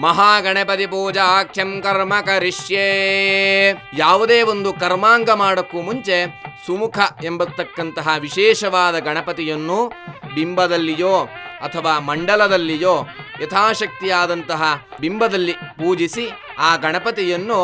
ಮಹಾಗಣಪತಿ ಪೂಜಾಖ್ಯಂ ಕರ್ಮ ಕರಿಷ್ಯೇ. ಯಾವುದೇ ಒಂದು ಕರ್ಮಾಂಗ ಮಾಡೋಕ್ಕೂ ಮುಂಚೆ ಸುಮುಖ ಎಂಬತಕ್ಕಂತಹ ವಿಶೇಷವಾದ ಗಣಪತಿಯನ್ನು ಬಿಂಬದಲ್ಲಿಯೋ ಅಥವಾ ಮಂಡಲದಲ್ಲಿಯೋ ಯಥಾಶಕ್ತಿಯಾದಂತಹ ಬಿಂಬದಲ್ಲಿ ಪೂಜಿಸಿ ಆ ಗಣಪತಿಯನ್ನು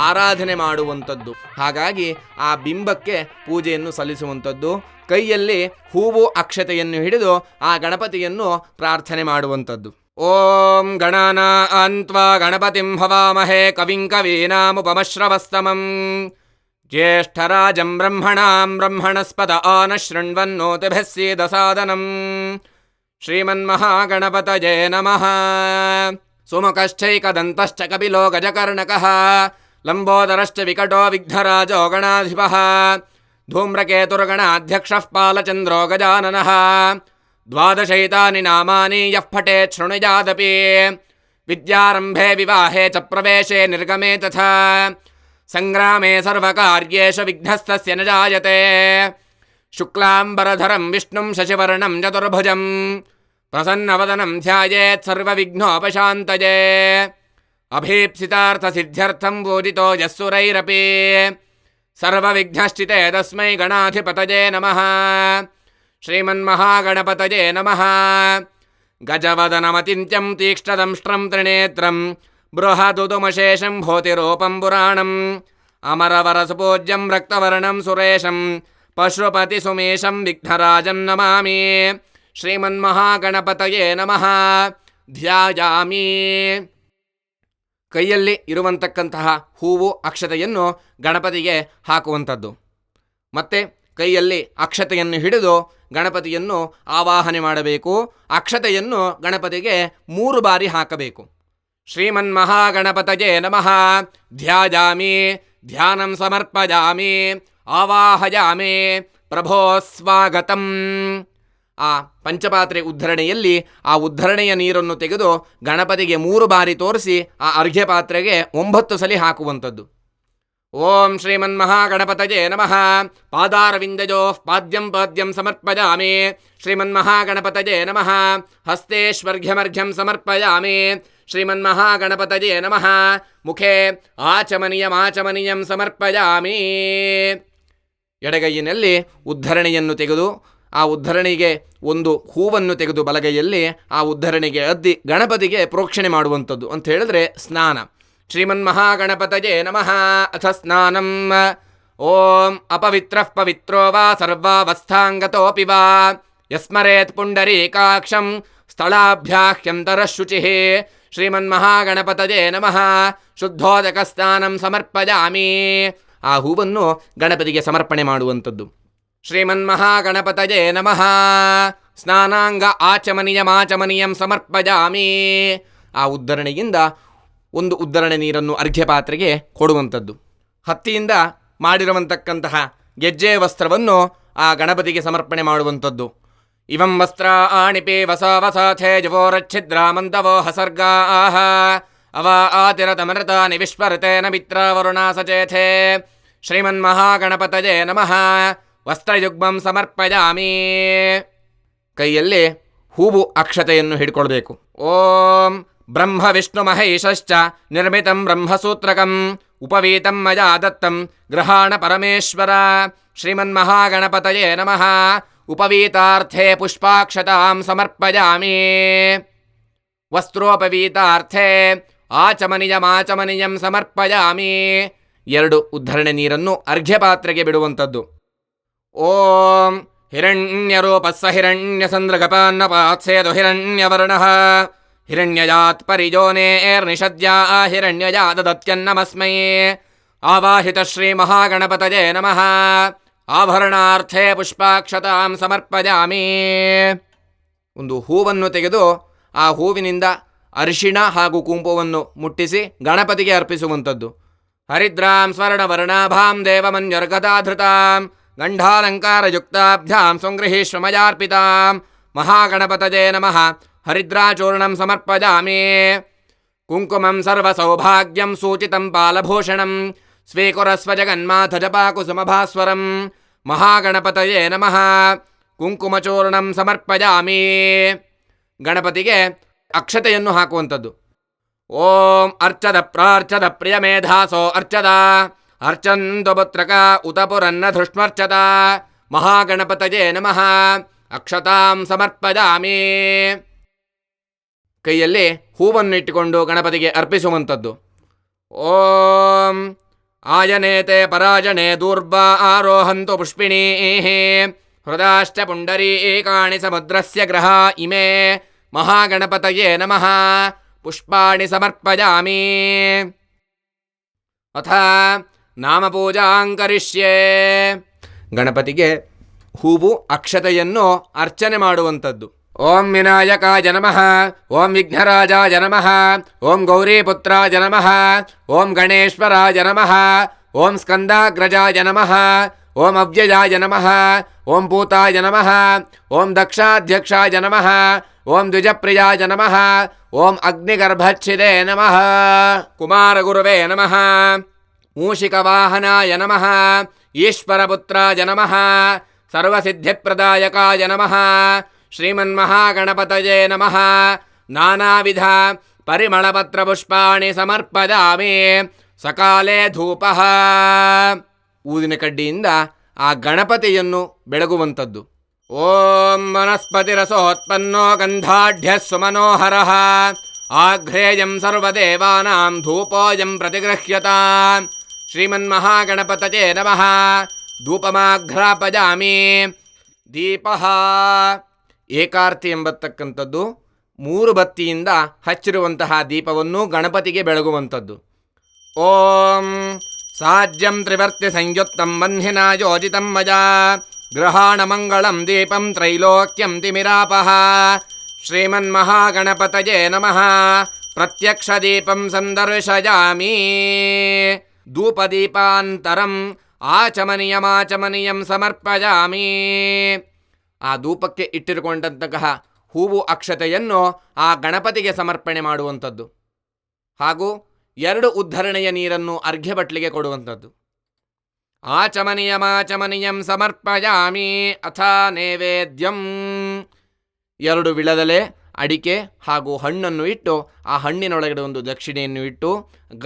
ಆರಾಧನೆ ಮಾಡುವಂಥದ್ದು. ಹಾಗಾಗಿ ಆ ಬಿಂಬಕ್ಕೆ ಪೂಜೆಯನ್ನು ಸಲ್ಲಿಸುವಂಥದ್ದು. ಕೈಯಲ್ಲಿ ಹೂವು ಅಕ್ಷತೆಯನ್ನು ಹಿಡಿದು ಆ ಗಣಪತಿಯನ್ನು ಪ್ರಾರ್ಥನೆ ಮಾಡುವಂಥದ್ದು. ಓಂ ಗಣಾನಾನ್ತ್ವಾ ಗಣಪತಿಂ ಹವಾಮಹೇ ಕವಿಂ ಕವೀನಾಮುಪಮಶ್ರವಸ್ತಮಂ ಜ್ಯೇಷ್ಠರಾಜಂ ಬ್ರಹ್ಮಣಾಂ ಬ್ರಹ್ಮಣಸ್ಪದ ಆನಶೃಣ್ವನ್ನೋತಿಭಿಃ ಸೀದಸಾದನಂ. ಶ್ರೀಮನ್ಮಹಾಗಣಪತಯೇ ನಮಃ. ಸುಮುಖಶ್ಚೈಕದಂತಶ್ಚ ಕಪಿಲೋ ಗಜಕರ್ಣಕಃ ಲಂಬೋದರಶ್ಚ ವಿಕಟೋ ವಿಘ್ನರಾಜೋ ಗಣಾಧಿಪಃ ಧೂಮ್ರಕೇತುರ್ಗಣಾಧ್ಯಕ್ಷಃ ಪಾಲಚಂದ್ರೋ ಗಜಾನನಃ. ದ್ವಾದಶೈತಾನಿ ನಾಮಾನಿ ಯಃ ಪಠೇತ್ ಶೃಣುಯಾದಪಿ ವಿದ್ಯಾರಂಭೆ ವಿವಾಹೇ ಚ ಪ್ರವೇಶೇ ನಿರ್ಗಮೇ ತಥಾ ಸಂಗ್ರಾಮೇ ಸರ್ವಕಾರ್ಯೇಷು ವಿಘ್ನಸ್ತಸ್ಯ ನ ಜಾಯತೆ. ಶುಕ್ಲಾಂಬರಧರಂ ವಿಷ್ಣುಂ ಶಶಿವರ್ಣಂ ಚತುರ್ಭುಜಂ ಪ್ರಸನ್ನವದನಂ ಧ್ಯಾಯೇತ್ ಸರ್ವವಿಘ್ನೋಪಶಾಂತಯೇ. ಅಭೀಪ್ಸಿತಾರ್ಥಸಿದ್ಧ್ಯರ್ಥಂ ಪೂಜಿತೋ ಯಸ್ಸುರೈರಪಿ ಸರ್ವವಿಘ್ನಶ್ಚಿತೆ ತಸ್ಮೈ ಗಣಾಧಿಪತಯೇ ನಮಃ. ಶ್ರೀಮನ್ಮಹಾಗಣಪತಯೇ ನಮಃ. ಗಜವದನಮತಿಂತ್ಯಂ ತೀಕ್ಷ್ಣದಂಷ್ಟ್ರಂ ತ್ರಿನೇತ್ರಂ ಬೃಹದುದುಮಶೇಷಂ ಭೂತಿರೂಪಂ ಪುರಾಣಂ ಅಮರವರಸುಪೂಜ್ಯಂ ರಕ್ತವರ್ಣಂ ಸುರೇಶಂ ಪಶುಪತಿ ಸುಮೇಶಂ ವಿಘ್ನರಾಜಂ ನಮಾಮಿ. ಶ್ರೀಮನ್ಮಹಾಗಣಪತಯೇ ನಮಃ. ಧ್ಯಾಯಾಮಿ. ಕೈಯಲ್ಲಿ ಇರುವಂತಕ್ಕಂತಹ ಹೂವು ಅಕ್ಷತೆಯನ್ನು ಗಣಪತಿಗೆ ಹಾಕುವಂಥದ್ದು. ಮತ್ತೆ ಕೈಯಲ್ಲಿ ಅಕ್ಷತೆಯನ್ನು ಹಿಡಿದು ಗಣಪತಿಯನ್ನು ಆವಾಹನೆ ಮಾಡಬೇಕು. ಅಕ್ಷತೆಯನ್ನು ಗಣಪತಿಗೆ 3 ಬಾರಿ ಹಾಕಬೇಕು. ಶ್ರೀಮನ್ಮಹಾಗಣಪತಯೇ ನಮಃ. ಧ್ಯಾಯಾಮಿ. ಧ್ಯಾನಂ ಸಮರ್ಪಯಾಮಿ. ಆವಾಹಯಾಮಿ. ಪ್ರಭೋ ಸ್ವಾಗತಂ. ಆ ಪಂಚಪಾತ್ರೆ ಉದ್ಧರಣೆಯಲ್ಲಿ ಆ ಉದ್ಧರಣೆಯ ನೀರನ್ನು ತೆಗೆದು ಗಣಪತಿಗೆ 3 ಬಾರಿ ತೋರಿಸಿ ಆ ಅರ್ಘ್ಯ ಪಾತ್ರೆಗೆ 9 ಸಲ ಹಾಕುವಂಥದ್ದು. ಓಂ ಶ್ರೀಮನ್ಮಹಾಗಣಪತಯೇ ನಮಃ. ಪಾದಾರವಿಂದಯೋಃ ಪಾದ್ಯಂ ಪಾದ್ಯಂ ಸಮರ್ಪಯಾಮಿ. ಶ್ರೀಮನ್ಮಹಾಗಣಪತಯೇ ನಮಃ. ಹಸ್ತೇಶ್ವರ್ಘ್ಯಮರ್ಘ್ಯಂ ಸಮರ್ಪಯಾಮಿ. ಶ್ರೀಮನ್ಮಹಾಗಣಪತಯೇ ನಮಃ. ಮುಖೇ ಆಚಮನೀಯಮಾಚಮನೀಯಂ ಸಮರ್ಪಯಾಮಿ. ಎಡಗೈಯಿನಲ್ಲಿ ಉದ್ಧರಣೆಯನ್ನು ತೆಗೆದು ಆ ಉದ್ಧರಣೆಗೆ ಒಂದು ಹೂವನ್ನು ತೆಗೆದು ಬಲಗೈಯಲ್ಲಿ ಆ ಉದ್ಧರಣೆಗೆ ಅದ್ದಿ ಗಣಪತಿಗೆ ಪ್ರೋಕ್ಷಣೆ ಮಾಡುವಂಥದ್ದು ಅಂತ ಹೇಳಿದ್ರೆ ಸ್ನಾನ. ಶ್ರೀಮನ್ಮಹಾಗಣಪತಯೇ ನಮಃ. ಅಥ ಸ್ನಾನಂ. ಓಂ ಅಪವಿತ್ರಃ ಪವಿತ್ರೋ ವಾ ಸರ್ವಾವಸ್ಥಾಂಗತೋಪಿ ವಾ ಯಸ್ಮರೇತ್ ಪುಂಡರೀಕಾಕ್ಷಂ ಸ್ಥಳಾಭ್ಯಾಹ್ಯಂತರಃ ಶುಚಿಃ. ಶ್ರೀಮನ್ಮಹಾಗಣಪತಯೇ ನಮಃ. ಶುದ್ಧೋದಕಸ್ನಾನಂ ಸಮರ್ಪಯಾಮಿ. ಆ ಹೂವನ್ನು ಗಣಪತಿಗೆ ಸಮರ್ಪಣೆ ಮಾಡುವಂಥದ್ದು. ಶ್ರೀಮನ್ಮಹಾಗಣಪತಯೇ ನಮಃ. ಸ್ನಾನಾಂಗ ಆಚಮನೀಯಮಾಚಮನೀಯಂ ಸಮರ್ಪಯಾಮಿ. ಆ ಉದ್ಧರಣೆಯಿಂದ ಒಂದು ಉದ್ಧರಣೆ ನೀರನ್ನು ಅರ್ಘ್ಯ ಪಾತ್ರೆಗೆ ಕೊಡುವಂಥದ್ದು. ಹತ್ತಿಯಿಂದ ಮಾಡಿರುವಂತಕ್ಕಂತಹ ಗೆಜ್ಜೆ ವಸ್ತ್ರವನ್ನು ಆ ಗಣಪತಿಗೆ ಸಮರ್ಪಣೆ ಮಾಡುವಂಥದ್ದು. ಇವಂ ವಸ್ತ್ರ ಆಣಿಪಿ ವಸ ವಸಾಥೇ ಜವೋರಚ್ಛಿದ್ರಾಮಂತವೋ ಹಸರ್ಗಾಹ ಅವ ಆತಿರತಮೃತಾನಿ ವಿಶ್ವಋತೇನ ಮಿತ್ರ ವರುಣಾ ಸಚೇಥೇ. ಶ್ರೀಮನ್ಮಹಾಗಣಪತಯೇ ನಮಃ. ವಸ್ತ್ರಯುಗ್ಮಂ ಸಮರ್ಪಯಾಮಿ. ಕೈಯಲ್ಲಿ ಹೂವು ಅಕ್ಷತೆಯನ್ನು ಹಿಡ್ಕೊಳ್ಬೇಕು. ಓಂ ಬ್ರಹ್ಮ ವಿಷ್ಣು ಮಹೇಶಶ್ಚ ನಿರ್ಮಿತಂ ಬ್ರಹ್ಮಸೂತ್ರಕಂ ಉಪವೀತಂ ಮಯಾ ದತ್ತಂ ಗೃಹಾಣ ಪರಮೇಶ್ವರ. ಶ್ರೀಮನ್ಮಹಾಗಣಪತಯೇ ನಮಃ. ಉಪವೀತಾರ್ಥೇ ಪುಷ್ಪಾಕ್ಷತಾಂ ಸಮರ್ಪಯಾಮಿ. ವಸ್ತ್ರೋಪವೀತಾರ್ಥೇ ಆಚಮನೀಯಮಾಚಮನೀಯಂ ಸಮರ್ಪಯಾಮಿ. 2 ಉದ್ಧರಣೆ ನೀರನ್ನು ಅರ್ಘ್ಯ ಪಾತ್ರೆಗೆ ಬಿಡುವಂಥದ್ದು. ಓಂ ಹಿರಣ್ಯರೂಪಸ್ಸ ಹಿರಣ್ಯಸಂದ್ರಗಪಾನ್ನಪಾತ್ಸೇದು ಹಿರಣ್ಯವರ್ಣಃ ಹಿರಣ್ಯಜಾತ್ ಪರಿಜೋನೇರ್ನಿಷದ್ಯಾ ಹಿರಣ್ಯಜಾದದತ್ಯನ್ನಮಸ್ಮೈ. ಆವಾಹಿತ ಶ್ರೀಮಹಾಗಣಪತಯೇ ನಮಃ. ಆಭರಣಾರ್ಥೇ ಪುಷ್ಪಾಕ್ಷತಾಂ ಸಮರ್ಪಯಾಮಿ. ಒಂದು ಹೂವನ್ನು ತೆಗೆದು ಆ ಹೂವಿನಿಂದ ಅರಿಶಿಣ ಹಾಗೂ ಕುಂಕುಮವನ್ನು ಮುಟ್ಟಿಸಿ ಗಣಪತಿಗೆ ಅರ್ಪಿಸುವಂಥದ್ದು. ಹರಿದ್ರಾಂ ಸ್ವರ್ಣವರ್ಣಾಭಾಂ ದೇವಮನ್ಯರ್ಗದಾಧೃತಾಂ ಗಂಢಾಲಂಕಾರಯುಕ್ತಾಭ್ಯಾಂ ಸಂಗೃಹೀಷ್ವ ಮಯಾರ್ಪಿತಾಂ. ಮಹಾಗಣಪತಯೇ ನಮಃ. ಹರಿದ್ರಾಚೂರ್ಣಂ ಸಮರ್ಪಯಾಮಿ. ಕುಂಕುಮಂ ಸರ್ವಸೌಭಾಗ್ಯಂ ಸೂಚಿತಂ ಪಾಲಭೂಷಣಂ ಸ್ವೀಕುರಸ್ವ ಜಗನ್ಮಾಥ ಜಪಾಕುಸುಮಭಾಸ್ವರಂ. ಮಹಾಗಣಪತಯೇ ನಮಃ. ಕುಂಕುಮಚೂರ್ಣಂ ಸಮರ್ಪಯಾಮಿ. ಗಣಪತಿಗೆ ಅಕ್ಷತೆಯನ್ನು ಹಾಕುವಂಥದ್ದು. ಓಂ ಅರ್ಚದ ಪ್ರಾರ್ಚದ ಪ್ರಿಯಮೇಧಾಸೋ ಅರ್ಚದ ಅರ್ಚಂತು ಪುತ್ರಕ ಉತ ಪುರನ್ನ ಧೃಷ್ಮರ್ಚದ ಮಹಾಗಣಪತಯೇ ನಮಃ ಅಕ್ಷತಾಂ ಸಮರ್ಪಯಾಮಿ. ಕೈಯಲ್ಲಿ ಹೂವನ್ನು ಇಟ್ಟುಕೊಂಡು ಗಣಪತಿಗೆ ಅರ್ಪಿಸುವಂಥದ್ದು. ಓಂ ಆಯನೇತೆ ಪರಾಜನೆ ದೂರ್ವಾ ಆರೋಹಂತು ಪುಷ್ಪಿಣೀ ಹೃದಾಶ್ಚ ಪುಂಡರೀಕಾಣಿ ಸಮುದ್ರಸ್ಯ ಗ್ರಹ ಇಮೇ ಮಹಾಗಣಪತಯೇ ನಮಃ ಪುಷ್ಪಾಣಿ ಸಮರ್ಪಯಾಮಿ. ಅಥ ನಾಮಪೂಜಾಂ ಕರಿಷ್ಯೆ. ಗಣಪತಿಗೆ ಹೂವು ಅಕ್ಷತೆಯನ್ನು ಅರ್ಚನೆ ಮಾಡುವಂಥದ್ದು. ಓಂ ವಿನಾಯಕಾಯ ನಮಃ, ಓಂ ವಿಘ್ನರಾಜಾಯ ನಮಃ, ಓಂ ಗೌರೀಪುತ್ರಾಯ ನಮಃ, ಓಂ ಗಣೇಶ್ವರಾಯ ನಮಃ, ಓಂ ಸ್ಕಂದಾಗ್ರಜಾಯ ನಮಃ, ಓಂ ಅವ್ಯಯಾಯ ನಮಃ, ಓಂ ಭೂತಾಯ ನಮಃ, ಓಂ ದಕ್ಷಾಧ್ಯಕ್ಷಾಯ ನಮಃ, ಓಂ ದ್ವಿಜಪ್ರಿಯಾಯ ನಮಃ, ಓಂ ಅಗ್ನಿಗರ್ಭಚ್ಛಿದೇ ನಮಃ, ಕುಮಾರಗುರುವೇ ನಮಃ, ಮೂಷಿಕವಾಹನಾಯ ನಮಃ, ಈಶ್ವರಪುತ್ರಾಯ ನಮಃ, ಸರ್ವಸಿದ್ಧಿಪ್ರದಾಯಕಾಯ ನಮಃ, ಶ್ರೀಮನ್ಮಹಾಗಣಪತಯೇ ನಮಃ. ನಾನಾವಿಧ ಪರಿಮಳಪತ್ರಪುಷ್ಪಾಣಿ ಸಮರ್ಪಯಾಮಿ. ಸಕಾಲೇ ಧೂಪಃ. ಊದಿನ ಕಡ್ಡಿಯಿಂದ ಆ ಗಣಪತಿಯನ್ನು ಬೆಳಗುವಂಥದ್ದು. ಓಂ ವನಸ್ಪತಿರಸೋತ್ಪನ್ನೋ ಗಂಧಾಢ್ಯಃ ಸುಮನೋಹರಃ ಆಘ್ರೇಯಂ ಸರ್ವದೇವಾನಾಂ ಧೂಪೋಯಂ ಪ್ರತಿಗೃಹ್ಯತಾಂ. ಶ್ರೀಮನ್ಮಹಾಗಣಪತಯೇ ನಮಃ. ಧೂಪಮಾಘ್ರಾಪಯಾಮಿ. ದೀಪಃ. ಏಕಾರ್ತಿ ಎಂಬತಕ್ಕಂಥದ್ದು 3 ಬತ್ತಿಯಿಂದ ಹಚ್ಚಿರುವಂತಹ ದೀಪವನ್ನು ಗಣಪತಿಗೆ ಬೆಳಗುವಂಥದ್ದು. ಓಂ ಸಾಜ್ಯಂ ತ್ರಿವರ್ತಿ ಸಂಯುಕ್ತಂ ವಂದ್ಹಿನಾ ಯೋಜಿತಂ ಮಜಾ ಗೃಹಾಣ ಮಂಗಳಂ ದೀಪಂ ತ್ರೈಲೋಕ್ಯಂ ತಿಮಿರಾಪಃ. ಶ್ರೀಮನ್ಮಹಾಗಣಪತಯೇ ನಮಃ. ಪ್ರತ್ಯಕ್ಷ ದೀಪಂ ಸಂದರ್ಶಯಾಮಿ. ಧೂಪದೀಪಾಂತರಂ ಆಚಮನೀಯಂ ಸಮರ್ಪಯಾಮಿ. ಆ ಧೂಪಕ್ಕೆ ಇಟ್ಟಿರುಕೊಂಡಂತಹ ಹೂವು ಅಕ್ಷತೆಯನ್ನು ಆ ಗಣಪತಿಗೆ ಸಮರ್ಪಣೆ ಮಾಡುವಂಥದ್ದು. ಹಾಗೂ 2 ಉದ್ಧರಣೆಯ ನೀರನ್ನು ಅರ್ಘ್ಯಬಟ್ಲಿಗೆ ಕೊಡುವಂಥದ್ದು. ಆಚಮನೀಯಂ ಸಮರ್ಪಯಾಮಿ. ಅಥ ನೈವೇದ್ಯಂ. 2 ವಿಳದಲೆ, ಅಡಿಕೆ ಹಾಗೂ ಹಣ್ಣನ್ನು ಇಟ್ಟು ಆ ಹಣ್ಣಿನೊಳಗಡೆ ಒಂದು ದಕ್ಷಿಣೆಯನ್ನು ಇಟ್ಟು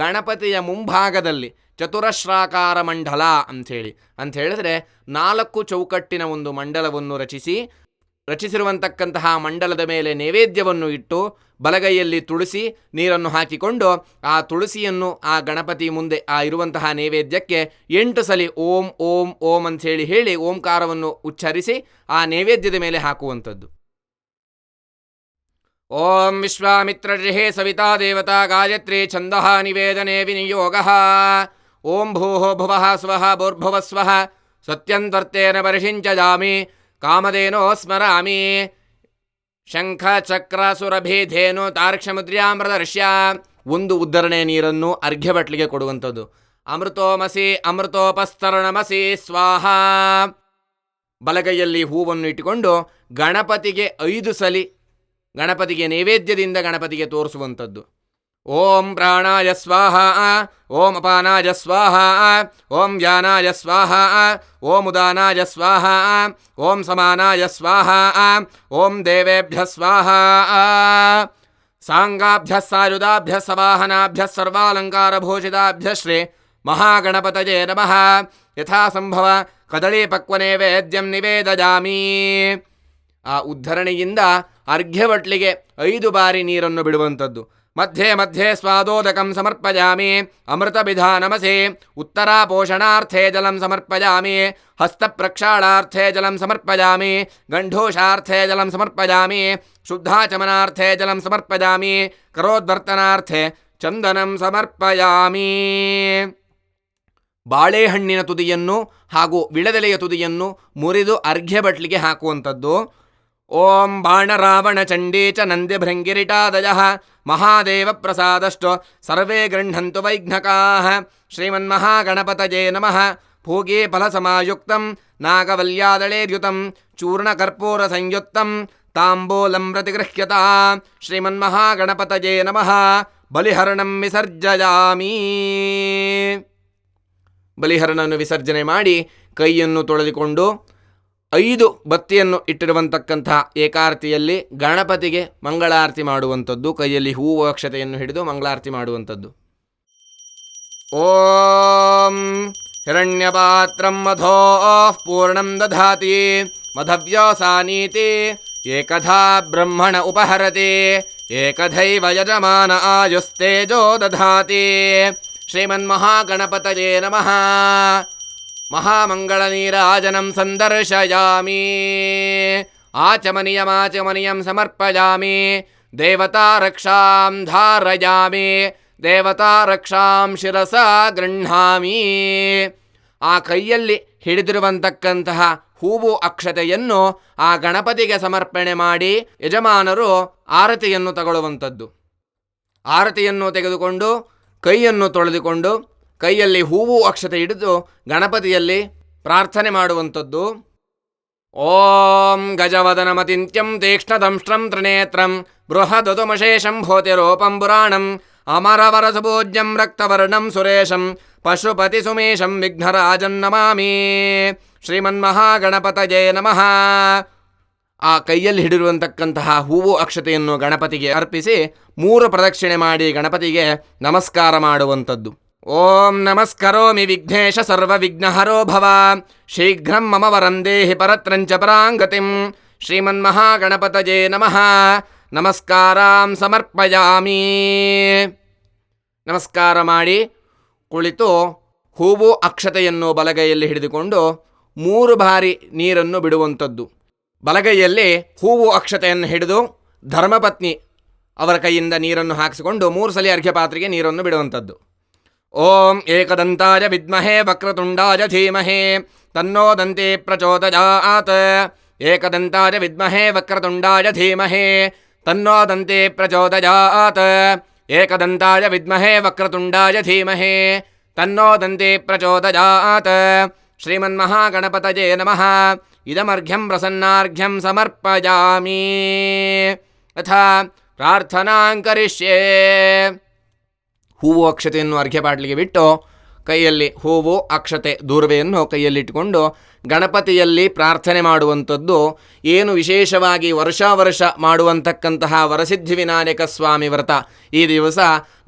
ಗಣಪತಿಯ ಮುಂಭಾಗದಲ್ಲಿ ಚತುರಶ್ರಾಕಾರ ಮಂಡಲ ಅಂತ ಹೇಳಿದ್ರೆ 4 ಚೌಕಟ್ಟಿನ ಒಂದು ಮಂಡಲವನ್ನು ರಚಿಸಿರುವಂತಕ್ಕಂತಹ ಮಂಡಲದ ಮೇಲೆ ನೈವೇದ್ಯವನ್ನು ಇಟ್ಟು ಬಲಗೈಯಲ್ಲಿ ತುಳಸಿ ನೀರನ್ನು ಹಾಕಿಕೊಂಡು ಆ ತುಳಸಿಯನ್ನು ಆ ಗಣಪತಿ ಮುಂದೆ ಆ ಇರುವಂತಹ ನೈವೇದ್ಯಕ್ಕೆ 8 ಸಲಿ ಓಂ ಓಂ ಓಂ ಅಂಥೇಳಿ ಹೇಳಿ ಓಂಕಾರವನ್ನು ಉಚ್ಚರಿಸಿ ಆ ನೈವೇದ್ಯದ ಮೇಲೆ ಹಾಕುವಂಥದ್ದು. ಓಂ ವಿಶ್ವಾಮಿತ್ರರ್ಷೇ ಸವಿತಾ ದೇವತಾ ಗಾಯತ್ರಿ ಛಂದಃ ನಿವೇದನೆ ವಿನಿಯೋಗಃ. ಓಂ ಭೂಃ ಭುವಃ ಸ್ವಃ ಭೂರ್ಭುವಃ ಸ್ವಃ ಸತ್ಯಂತರ್ತೇನ ಪರಿಷಿಂಚಯಾಮಿ. ಕಾಮಧೇನೋ ಸ್ಮರಾಮಿ. ಶಂಖ ಚಕ್ರ ಸುರಭಿಧೇನು ತಾರ್ಕ್ಷಮುದ್ರ್ಯಾಂ ಪ್ರದರ್ಶ್ಯ. 1 ಉದ್ಧರಣೆಯ ನೀರನ್ನು ಅರ್ಘ್ಯಬಟ್ಲಿಗೆ ಕೊಡುವಂಥದ್ದು. ಅಮೃತೋಮಸಿ ಅಮೃತೋಪಸ್ತರಣಮಸಿ ಸ್ವಾಹ. ಬಲಗೈಯಲ್ಲಿ ಹೂವನ್ನು ಇಟ್ಟುಕೊಂಡು ಗಣಪತಿಗೆ 5 ಸಲಿ ಗಣಪತಿಗೆ ನೈವೇದ್ಯದಿಂದ ಗಣಪತಿಗೆ ತೋರಿಸುವಂಥದ್ದು. ಓಂ ಪ್ರಾಣಾಯ ಸ್ವಾಹ, ಓಂ ಅಪಾನಾಯ ಸ್ವಾಹ, ಓಂ ವ್ಯಾನಾಯ ಸ್ವಾಹ, ಓಂ ಉದಾನಾಯ ಸ್ವಾಹ, ಓಂ ಸಮಾನಾಯ ಸ್ವಾಹ, ಓಂ ದೇವೇಭ್ಯ ಸ್ವಾಹ. ಸಾಂಗಾಭ್ಯ ಸಾಯುಧಾಭ್ಯ ಸವಾಹನಾಭ್ಯ ಸರ್ವಾಲಂಕಾರಭೂಷಿತಾಭ್ಯ ಶ್ರೀ ಮಹಾಗಣಪತಯೇ ನಮಃ. ಯಥಾ ಸಂಭವ ಕದಳಿ ಪಕ್ವನೈವೇದ್ಯಂ ನಿವೇದಯಾಮಿ. ಆ ಉದ್ಧರಣೆಯಿಂದ ಅರ್ಘ್ಯವಟ್ಲಿಗೆ 5 ಬಾರಿ ನೀರನ್ನು ಬಿಡುವಂಥದ್ದು. ಮಧ್ಯೆ ಮಧ್ಯೆ ಸ್ವಾದೋದಕಂ ಸಮರ್ಪಯಾಮಿ. ಅಮೃತಬಿಧಾನಮಸಿ. ಉತ್ತರಾಪೋಷಣಾರ್ಥೇ ಜಲಂ ಸಮರ್ಪಯಾಮಿ. ಹಸ್ತಪ್ರಕ್ಷಾಳಾರ್ಥೇ ಜಲಂ ಸಮರ್ಪಯಾಮಿ. ಗಂಢೋಷಾರ್ಥೇ ಜಲಂ ಸಮರ್ಪಯಾಮಿ. ಶುದ್ಧಾಚಮನಾರ್ಥೇ ಜಲಂ ಸಮರ್ಪಯಾಮಿ. ಕರೋದ್ವರ್ತನಾರ್ಥೇ ಚಂದನಂ ಸಮರ್ಪಯಾಮಿ. ಬಾಳೆಹಣ್ಣಿನ ತುದಿಯನ್ನು ಹಾಗೂ ವಿಳದೆಲೆಯ ತುದಿಯನ್ನು ಮುರಿದು ಅರ್ಘ್ಯಬಟ್ಲಿಗೆ ಹಾಕುವಂಥದ್ದು. ಓಂ ಬಾಣರಾವಣ ಚಂಡೀ ಚ ನಂದಿಭೃಂಗಿರಿಟಾದಯಃ ಮಹಾದೇವ ಪ್ರಸಾದಶ್ಚ ಸರ್ವೇ ಗೃಹ್ಣಂತು ವೈಘ್ನಕಾಃ. ಶ್ರೀಮನ್ಮಹಾಗಣಪತಯೇ ನಮಃ. ಭೋಗೇ ಫಲಸಮಾಯುಕ್ತಂ ನಾಗವಲ್ಯಾದಳೇರ್ಯುತಂ ಚೂರ್ಣಕರ್ಪೂರ ಸಂಯುಕ್ತಂ ತಾಂಬೂಲಂ ಪ್ರತಿಗೃಹ್ಯತಾಂ. ಶ್ರೀಮನ್ಮಹಾಗಣಪತಯೇ ನಮಃ. ಬಲಿಹರಣಂ ವಿಸರ್ಜಯಾಮಿ. ಬಲಿಹರಣವನ್ನು ವಿಸರ್ಜನೆ ಮಾಡಿ ಕೈಯನ್ನು ತೊಳೆದುಕೊಂಡು 5 ಬತ್ತಿಯನ್ನು ಇಟ್ಟಿರುವಂತಕ್ಕಂತಹ ಏಕಾರತಿಯಲ್ಲಿ ಗಣಪತಿಗೆ ಮಂಗಳಾರತಿ ಮಾಡುವಂಥದ್ದು, ಕೈಯಲ್ಲಿ ಹೂವು ಅಕ್ಷತೆಯನ್ನು ಹಿಡಿದು ಮಂಗಳಾರತಿ ಮಾಡುವಂಥದ್ದು. ಓಂ ಹಿರಣ್ಯಪಾತ್ರಂ ಮಧೋ ಪೂರ್ಣಂ ದಧಾತಿ ಮಧವ್ಯಾಸಾನೀತಿ ಏಕಧಾ ಬ್ರಹ್ಮಣ ಉಪಹರತಿ ಏಕಧೈವ ಯಜಮಾನ ಆಯುಸ್ತೇಜೋ ದಧಾತಿ. ಶ್ರೀಮನ್ಮಹಾಗಣಪತಯೇ ನಮಃ. ಮಹಾಮಂಗಳನೀರಾಜನಂ ಸಂದರ್ಶಯಾಮಿ. ಆಚಮನೀಯಂ ಸಮರ್ಪಯಾಮಿ. ದೇವತಾ ರಕ್ಷಾಂ ಧಾರಯಾಮಿ. ದೇವತಾ ರಕ್ಷಾಂ ಶಿರಸಾ ಗೃಹ್ಣಾಮಿ. ಆ ಕೈಯಲ್ಲಿ ಹಿಡಿದಿರುವಂತಕ್ಕಂತಹ ಹೂವು ಅಕ್ಷತೆಯನ್ನು ಆ ಗಣಪತಿಗೆ ಸಮರ್ಪಣೆ ಮಾಡಿ ಯಜಮಾನರು ಆರತಿಯನ್ನು ತಗೊಳ್ಳುವಂಥದ್ದು. ಆರತಿಯನ್ನು ತೆಗೆದುಕೊಂಡು ಕೈಯನ್ನು ತೊಳೆದುಕೊಂಡು ಕೈಯಲ್ಲಿ ಹೂವು ಅಕ್ಷತೆ ಹಿಡಿದು ಗಣಪತಿಯಲ್ಲಿ ಪ್ರಾರ್ಥನೆ ಮಾಡುವಂಥದ್ದು. ಓಂ ಗಜವದನಮತಿಂತ್ಯಂ ತೀಕ್ಷ್ಣದಂಷ್ಟ್ರಂ ತ್ರಿನೇತ್ರಂ ಬೃಹದದುಮಶೇಷಂ ಭೂತಿರೂಪಂ ಪುರಾಣಂ ಅಮರವರಸಪೂಜ್ಯಂ ರಕ್ತವರ್ಣಂ ಸುರೇಶಂ ಪಶುಪತಿ ಸುಮೇಶಂ ವಿಘ್ನರಾಜನ್ನಮಾಮಿ. ಶ್ರೀಮನ್ಮಹಾಗಣಪತಯೇ ನಮಃ. ಆ ಕೈಯಲ್ಲಿ ಹಿಡಿರುವಂತಕ್ಕಂತಹ ಹೂವು ಅಕ್ಷತೆಯನ್ನು ಗಣಪತಿಗೆ ಅರ್ಪಿಸಿ 3 ಪ್ರದಕ್ಷಿಣೆ ಮಾಡಿ ಗಣಪತಿಗೆ ನಮಸ್ಕಾರ ಮಾಡುವಂಥದ್ದು. ಓಂ ನಮಸ್ಕರೋಮಿ ವಿಘ್ನೇಶ ಸರ್ವವಿಘ್ನಹರೋ ಭವ ಶೀಘ್ರಂ ಮಮ ವರಂ ದೇಹಿ ಪರತ್ರಂಚ ಪರಾಂಗತಿಂ. ಶ್ರೀಮನ್ಮಹಾಗಣಪತಯೇ ನಮಃ. ನಮಸ್ಕಾರಾಂ ಸಮರ್ಪಯಾಮಿ. ನಮಸ್ಕಾರ ಮಾಡಿ ಕುಳಿತು ಹೂವು ಅಕ್ಷತೆಯನ್ನು ಬಲಗೈಯಲ್ಲಿ ಹಿಡಿದುಕೊಂಡು 3 ಬಾರಿ ನೀರನ್ನು ಬಿಡುವಂಥದ್ದು. ಬಲಗೈಯಲ್ಲಿ ಹೂವು ಅಕ್ಷತೆಯನ್ನು ಹಿಡಿದು ಧರ್ಮಪತ್ನಿ ಅವರ ಕೈಯಿಂದ ನೀರನ್ನು ಹಾಕಿಸಿಕೊಂಡು 3 ಸಲ ಅರ್ಘ್ಯ ಪಾತ್ರೆಗೆ ನೀರನ್ನು ಬಿಡುವಂಥದ್ದು. ಓಂ ಏಕದಂತಾಯ ವಿದ್ಮಹೇ ವಕ್ರತುಂಡಾಯ ಧೀಮಹಿ ತನ್ನೋ ದಂತೆ ಪ್ರಚೋದಯಾತ್. ಏಕದಂತಾಯ ವಿದ್ಮಹೇ ವಕ್ರತುಂಡಾಯ ಧೀಮಹಿ ತನ್ನೋ ದಂತೆ ಪ್ರಚೋದಯಾತ್. ಏಕದಂತಾಯ ವಿದ್ಮಹೇ ವಕ್ರತುಂಡಾಯ ಧೀಮಹಿ ತನ್ನೋ ದಂತೆ ಪ್ರಚೋದಯಾತ್. ಶ್ರೀಮನ್ಮಹಾಗಣಪತಯೇ ನಮಃ. ಇದಮರ್ಘ್ಯಂ ಪ್ರಸನ್ನಾರ್ಘ್ಯಂ ಸಮರ್ಪಯಾಮಿ. ಯಥಾ ಪ್ರಾರ್ಥನಾಂ ಕರಿಷ್ಯೆ. ಹೂವು ಅಕ್ಷತೆಯನ್ನು ಅರ್ಘ್ಯ ಬಾಟ್ಲಿಗೆ ಬಿಟ್ಟು ಕೈಯಲ್ಲಿ ಹೂವು ಅಕ್ಷತೆ ದೂರ್ವೆಯನ್ನು ಕೈಯಲ್ಲಿಟ್ಟುಕೊಂಡು ಗಣಪತಿಯಲ್ಲಿ ಪ್ರಾರ್ಥನೆ ಮಾಡುವಂಥದ್ದು. ಏನು ವಿಶೇಷವಾಗಿ ವರ್ಷ ಮಾಡುವಂತಕ್ಕಂತಹ ವರಸಿದ್ಧಿ ವಿನಾಯಕ ಸ್ವಾಮಿ ವ್ರತ. ಈ ದಿವಸ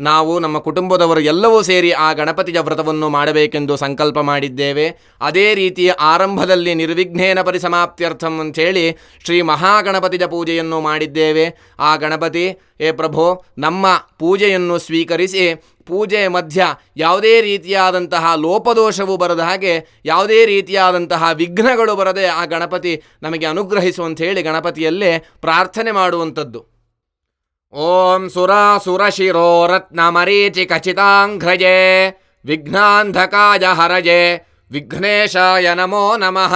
ನಾವು ನಮ್ಮ ಕುಟುಂಬದವರು ಎಲ್ಲವೂ ಸೇರಿ ಆ ಗಣಪತಿಯ ವ್ರತವನ್ನು ಮಾಡಬೇಕೆಂದು ಸಂಕಲ್ಪ ಮಾಡಿದ್ದೇವೆ. ಅದೇ ರೀತಿಯ ಆರಂಭದಲ್ಲಿ ನಿರ್ವಿಘ್ನೇನ ಪರಿಸಮಾಪ್ತ್ಯರ್ಥಂ ಅಂಥೇಳಿ ಶ್ರೀ ಮಹಾಗಣಪತಿಯ ಪೂಜೆಯನ್ನು ಮಾಡಿದ್ದೇವೆ. ಆ ಗಣಪತಿ ಪ್ರಭೋ ನಮ್ಮ ಪೂಜೆಯನ್ನು ಸ್ವೀಕರಿಸಿ ಪೂಜೆ ಮಧ್ಯ ಯಾವುದೇ ರೀತಿಯಾದಂತಹ ಲೋಪದೋಷವು ಬರದ ಹಾಗೆ ಯಾವುದೇ ರೀತಿಯಾದಂತಹ ವಿಘ್ನಗಳು ಬರದೆ ಆ ಗಣಪತಿ ನಮಗೆ ಅನುಗ್ರಹಿಸುವಂತ ಹೇಳಿ ಗಣಪತಿಯಲ್ಲೇ ಪ್ರಾರ್ಥನೆ ಮಾಡುವಂಥದ್ದು. ಓಂ ಸುರಾಸುರಶಿರೋ ರತ್ನಮರೀಚಿ ಖಚಿತಾಂಘ್ರಜೆ ವಿಘ್ನಾಂಧಕಾಯ ಹರಜೆ ವಿಘ್ನೇಶಾಯ ನಮೋ ನಮಃ.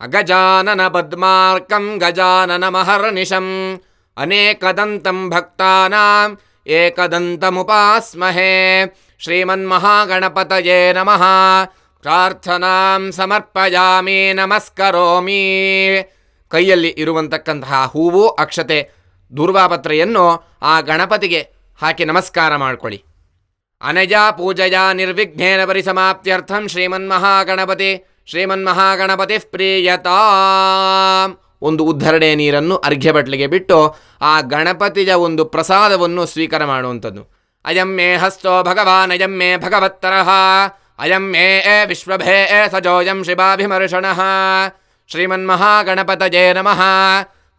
ಅಗಜಾನನ ಪದ್ಮಾರ್ಕಂ ಗಜಾನನ ಮಹರ್ನಿಶಂ ಅನೇಕದಂತಂ ಭಕ್ತಾನಾಂ ಏಕದಂತಮುಪಾಸ್ಮಹೇ. ಶ್ರೀಮನ್ಮಹಾಗಣಪತಯೇ ನಮಃ. ಪ್ರಾರ್ಥನಾಂ ಸಮರ್ಪಯಾಮಿ ನಮಸ್ಕರೋಮಿ. ಕೈಯಲ್ಲಿ ಇರುವಂತಕ್ಕಂತಹ ಹೂವು ಅಕ್ಷತೆ ದೂರ್ವಾಪತ್ರೆಯನ್ನು ಆ ಗಣಪತಿಗೆ ಹಾಕಿ ನಮಸ್ಕಾರ ಮಾಡಿಕೊಳ್ಳಿ. ಅನಜ ಪೂಜೆಯ ನಿರ್ವಿಘ್ನೇನ ಪರಿಸಮಾಪ್ತ್ಯರ್ಥಂ ಶ್ರೀಮನ್ಮಹಾಗಣಪತಿ ಪ್ರೀಯತಾ. ಒಂದು ಉದ್ಧರಣೆ ನೀರನ್ನು ಅರ್ಘ್ಯ ಬಟ್ಲಿಗೆ ಬಿಟ್ಟು ಆ ಗಣಪತಿಯ ಒಂದು ಪ್ರಸಾದವನ್ನು ಸ್ವೀಕಾರ ಮಾಡುವಂಥದ್ದು. ಅಯಂ ಮೇ ಹಸ್ತೋ ಭಗವಾನ್ ಅಯಂ ಮೇ ಭಗವತ್ತರಃ ಅಯಂ ಮೇ ವಿಶ್ವಭೇ ಸಜೋಯಂ ಶಿವಾಭಿಮರ್ಷಣಃ. ಶ್ರೀಮನ್ಮಹಾಗಣಪತಯೇ ನಮಃ.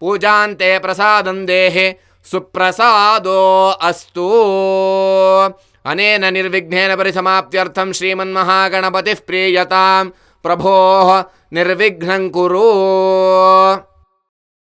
ಪೂಜಾಂತೆ ಪ್ರಸಾದಂ ದೇಹಿ ಸುಪ್ರಸಾದೋ ಅಸ್ತು. ಅನೇನ ನಿರ್ವಿಘ್ನೇನ ಪರಿಸಮಾಪ್ತ್ಯರ್ಥಂ ಶ್ರೀಮನ್ಮಹಾಗಣಪತಿ ಪ್ರೀಯತಾಂ. ಪ್ರಭೋ ನಿರ್ವಿಘ್ನಂ ಕುರು.